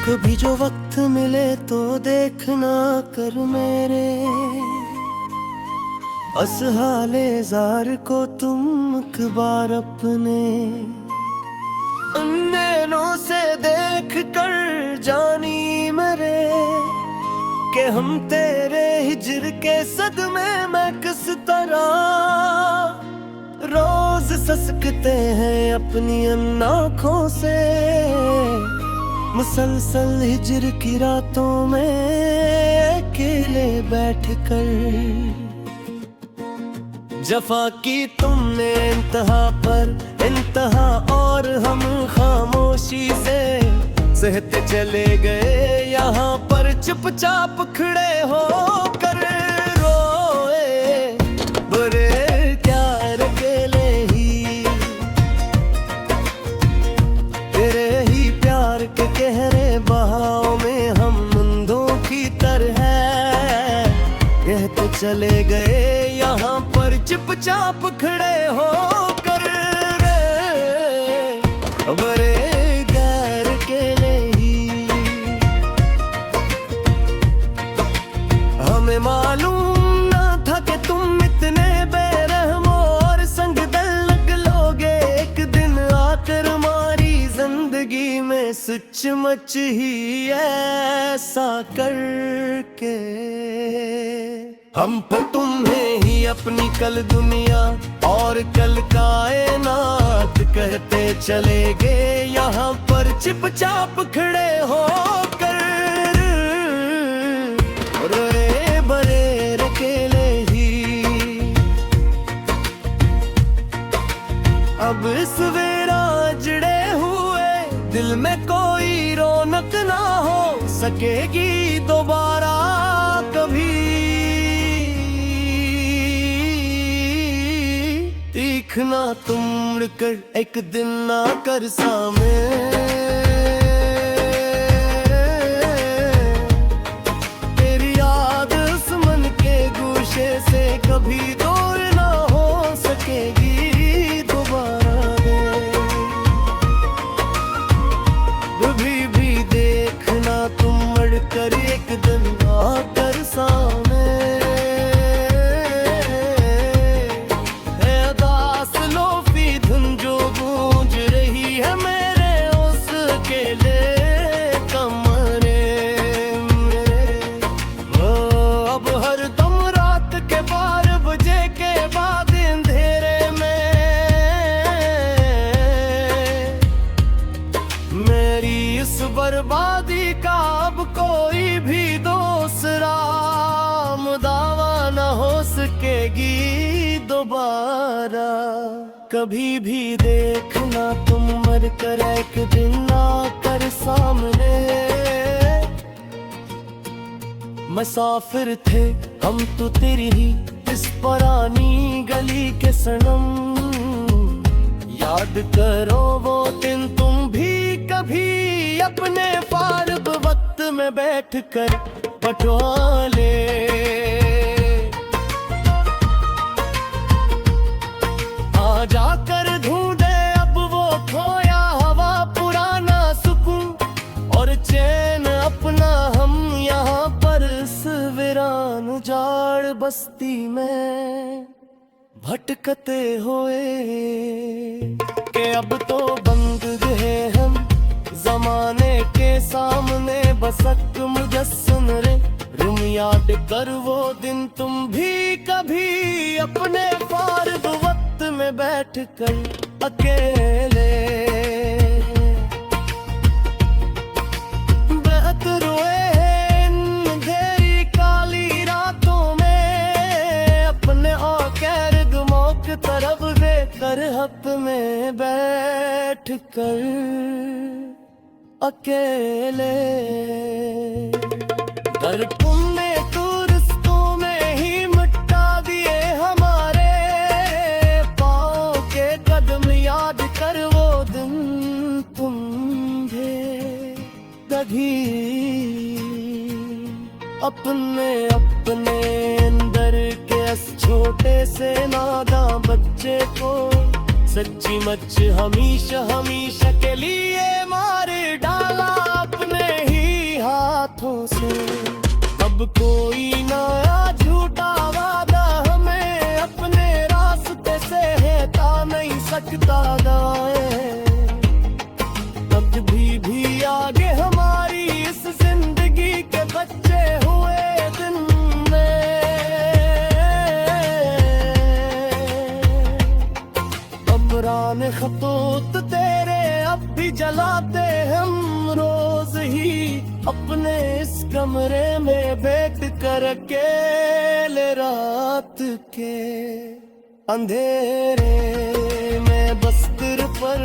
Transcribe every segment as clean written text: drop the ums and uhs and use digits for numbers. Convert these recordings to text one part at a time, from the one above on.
कभी जो वक्त मिले तो देखना कर मेरे असहाले जार को तुम अखबार अपने नैनों से देख कर जानी मेरे कि हम तेरे हिजर के सदमे में किस तरह रोज ससकते हैं अपनी आँखों से मुसलसल हिजर की रातों में अकेले बैठकर। जफा की तुमने इंतहा पर इंतहा और हम खामोशी से सहते चले गए यहाँ पर चुपचाप खड़े हो कर रोए बुरे प्यार अकेले ही तेरे ही प्यार के गहरे बहाव में हम मुंदों की तरह कहते चले गए यहाँ पर चुपचाप खड़े हो कर बड़े गैर अकेले ही। हमें मालूम ना था कि तुम इतने बेरहम और संग दिल लोगे एक दिन आकर हमारी जिंदगी में सचमुच ही ऐसा करके। हम पर तुम्हें ही अपनी कल दुनिया और कल कायनात कहते चले गए यहाँ पर चुपचाप खड़े हो कर रे बड़े अकेले ही। अब सवेरा जड़े हुए दिल में कोई रौनक ना हो सकेगी दोबारा कभी। देखना तुम मुड़कर एक दिन ना कर सामने तेरी याद उस मन के गोशे से कभी दूर ना हो सकेगी दोबारा। कभी भी देखना तुम मुड़कर एक दिन ना कर सामने बर्बादी का अब कोई भी दूसरा दावा न हो सकेगी दोबारा। कभी भी देखना तुम मर कर एक दिन आकर सामने मुसाफिर थे हम तो तेरी ही इस पुरानी गली के सनम। याद करो वो दिन तुम भी कभी अपने फारग वक्त में बैठकर पटवाले आ जाकर ढूंढे अब वो खोया हवा पुराना सुकून और चैन अपना हम यहाँ पर इस वीरान जाड़ बस्ती में भटकते हुए के अब तो बंद गए हम जमाने के सामने बसक मुजस्सम रे। रुम याद कर वो दिन तुम भी कभी अपने फारग वक्त में बैठकर अकेले बहत रोए अंधेरी काली रातों में अपने आकर गुमों की तरफ देकर हक में बैठकर अकेले। दर तुमने तो रिश्तों में ही मिटा दिए हमारे पाँव के कदम याद कर वो दिन तुम थे कभी अपने अंदर के इस छोटे से नादां बच्चे को सच्ची मच हमेशा के लिए मार डाला अपने ही हाथों से। अब कोई ना झूठा वादा हमें अपने रास्ते से हटा नहीं सकता दाएं। अब भी आगे हमारी इस जिंदगी के बच्चे हुए दिन में। अमरान खतूत तेरे अब भी जलाते हम रोज ही अपने इस कमरे में बैठ कर अकेले रात के अंधेरे में बस्तर पर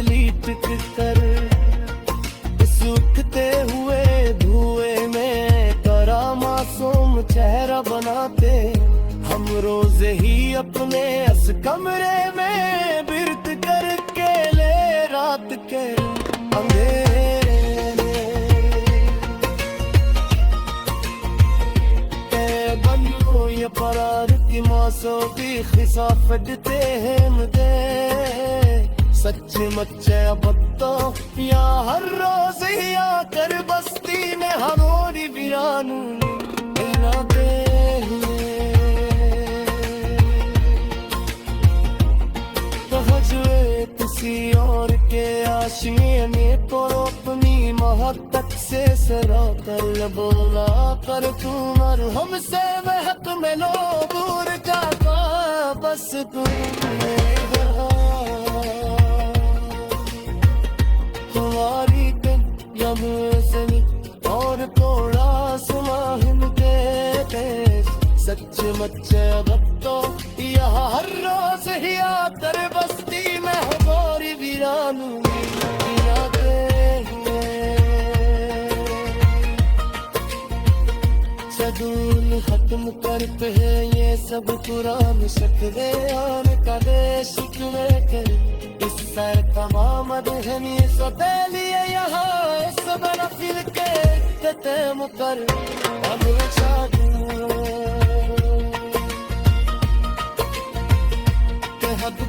लिपट कर इस उठते हुए धुएं में तेरा मासूम चेहरा बनाते हम रोज ही अपने इस कमरे में बिरत कर अकेले रात के अंधेरे ये परार की मौसों की खिसाफते हैं मुझे सच मच्चे बत्तों या हर रोज ही आकर बस्ती में हमारी वीरानू मिलाते हुए किसी और के आशियाने को अपनी मोहब्बत से सरा कर बोला कर तुम और हमसे महक में लो दूर जाता बस तुम्हारी यमुसनी और थोड़ा सुनाहिन के सच मच्चे बत्तो यह हर रोज ही आकर बस्ती में हमारी वीरानू मिलाते शदूल खत्म करते हैं ये सब कुरान शकरे आन का देश में कर इस सर तमाम दहनी सतेलिए यहाँ इस बना फिर के तते मुकर अब शादू हद